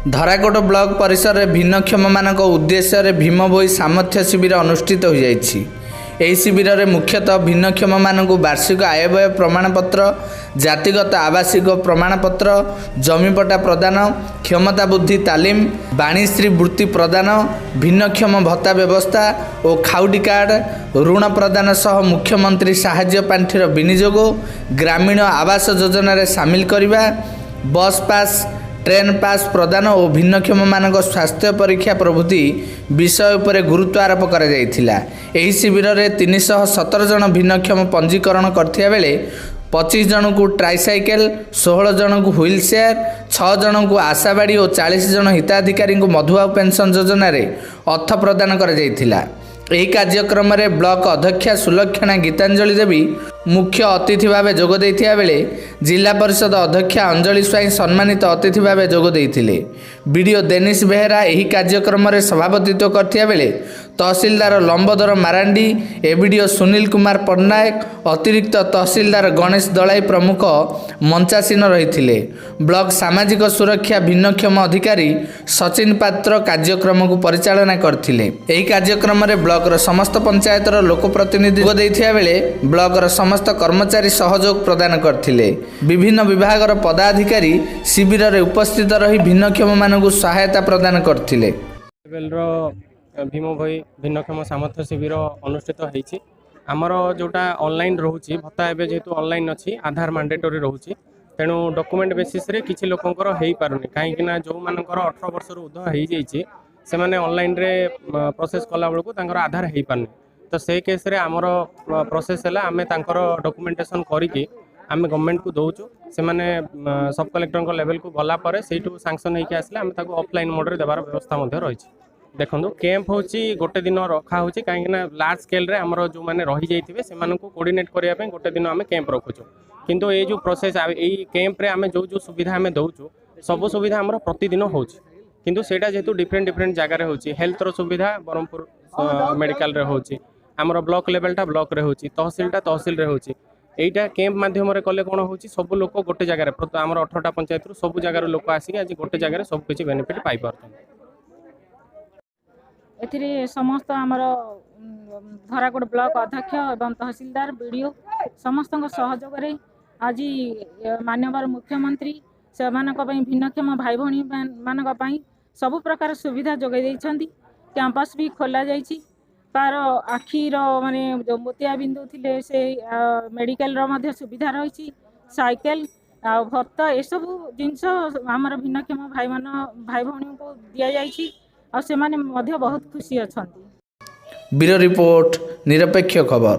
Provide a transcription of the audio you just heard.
धराकोट block परिसर में भिन्नक्षम मान उद्देश्य भीम भोई सामर्थ्य शिविर अनुष्ठित हो जाइछि। एही शिविर में मुख्यतः भिन्नक्षम मान वार्षिक आयव्यय प्रमाणपत्र, जातिगत आवासिक प्रमाणपत्र, जमीपटा प्रदान, क्षमता बुद्धि तालीम, वाणीश्री वृत्ति प्रदान, भिन्नक्षम भत्ता व्यवस्था और खाउटी कार्ड, ऋण प्रदान सह मुख्यमंत्री साहाय्य पांठिर विनियोग, ग्रामीण आवास योजन सामिल करने, बस पास, ट्रेन पास प्रदान और भिन्नक्षम मान स्वास्थ्य परीक्षा प्रभृति विषय उपर गुरुत्व आरोप करा जायथिला। एही शिविर में 317 जन भिन्नक्षम पंजीकरण करथिया बेले 25 जन को ट्राइसाइकेल, 16 जन को व्हील चेयर, 6 जन को आशाबाड़ी और 40 जन हिताधिकारी को मधुबाबू पेंशन योजन अर्थ प्रदान कर जायथिला। ଏହି କାର୍ଯ୍ୟକ୍ରମରେ ବ୍ଲକ ଅଧ୍ୟକ୍ଷା ସୁଲକ୍ଷଣା ଗୀତାଞ୍ଜଳି ଦେବୀ ମୁଖ୍ୟ ଅତିଥି ଭାବେ ଯୋଗ ଦେଇଥିବା ବେଳେ ଜିଲ୍ଲା ପରିଷଦ ଅଧ୍ୟକ୍ଷା ଅଞ୍ଜଳି ସ୍ୱାଇଁ ସମ୍ମାନିତ ଅତିଥି ଭାବେ ଯୋଗ ଦେଇଥିଲେ। ବିଡିଓ ଦେନିଶ ବେହେରା ଏହି କାର୍ଯ୍ୟକ୍ରମରେ ସଭାପତିତ୍ୱ କରିଥିବା ବେଳେ ତହସିଲଦାର ଲମ୍ବୋଦର ମାରାଣ୍ଡି, ଏବିଡିଓ ସୁନୀଲ କୁମାର ପଟ୍ଟନାୟକ, ଅତିରିକ୍ତ ତହସିଲଦାର ଗଣେଶ ଦଳାଇ ପ୍ରମୁଖ ମଞ୍ଚାସୀନ ରହିଥିଲେ। ବ୍ଲକ ସାମାଜିକ ସୁରକ୍ଷା ଭିନ୍ନକ୍ଷମ ଅଧିକାରୀ ସଚିନ ପାତ୍ର କାର୍ଯ୍ୟକ୍ରମକୁ ପରିଚାଳନା କରିଥିଲେ। ଏହି କାର୍ଯ୍ୟକ୍ରମରେ ବ୍ଲକର ସମସ୍ତ ପଞ୍ଚାୟତର ଲୋକପ୍ରତିନିଧି ଯୋଗ ଦେଇଥିବା ବେଳେ ବ୍ଲକର ସମସ୍ତ କର୍ମଚାରୀ ସହଯୋଗ ପ୍ରଦାନ କରିଥିଲେ। ବିଭିନ୍ନ ବିଭାଗର ପଦାଧିକାରୀ ଶିବିରରେ ଉପସ୍ଥିତ ରହି ଭିନ୍ନକ୍ଷମ ମାନଙ୍କୁ ସହାୟତା ପ୍ରଦାନ କରିଥିଲେ। भीम भई भिन्नक्षम सामर्थ्य शिविर अनुष्ठित होती आमर जोटा ऑनलाइन रोचे भत्ता एवं जेहेतु ऑनलाइन अच्छी आधार मैंडेटरी रोचे तेणु डॉक्यूमेंट बेसिस रे किसी लोकंर हो पारुनी कहीं जो मानकर 18 वर्ष ऊर्ध हो जाइए से मैंने ऑनलाइन रे प्रोसेस कला बेलू तांकर आधार हो पारनी तो से केस रे आमर प्रोसेस है आम डॉक्यूमेंटेशन करके आम गवर्नमेंट को दौचु से मैंने सब कलेक्टर लेवल को गला से सांक्शन होकर आसले आम ऑफलाइन मोड रे देवार व्यवस्था रही। देखो कैंप हूँ गोटे दिन रखा हो कहीं लार्ज स्केल रे आमर जो मैंने रही जाइए से कोऑर्डिनेट करने गोटे दिन आम कैंप रखुचु किंतु ये जो प्रोसेस यही कैंप रे आम जो सुविधा आम दौचु सब सुविधा आमर प्रतिदिन हो किंतु सेटा जेहेतु डिफरेंट डिफरेंट जगार हो हेल्थ रो सुविधा ब्रह्मपुर मेडिकल रे हो आमर ब्लॉक लेवलटा ब्लॉक रे हो तहसिलटा तहसिल रे हो एटा कैंप माध्यम कले कौन हो सब लोक गोटे जगार आमर 18टा पंचायत सब जगार लोक आसिक आज गोटे जगार सब किसी बेनिफिट पाई पारछन। एथिरे समस्त आमर धराकोट ब्लॉक अध्यक्ष एवं तहसीलदार बीडीओ समस्त सहयोग आज माननीय मुख्यमंत्री से भिन्नक्षम भाई भौणी मान सबु प्रकार सुविधा जोगाई देइछंती। कैंपस भी खोला जाइछि तार आखिर माने जो मोतिया बिंदु थिले से मेडिकल रो मध्य सुविधा रही साइकेल आ भत्ता ए सब जिनस आमर भिन्नक्षम भाई भौणी को दिया जाइछि और से माने मध्य बहुत खुशी अछंती। ब्यूरो रिपोर्ट निरपेक्ष खबर।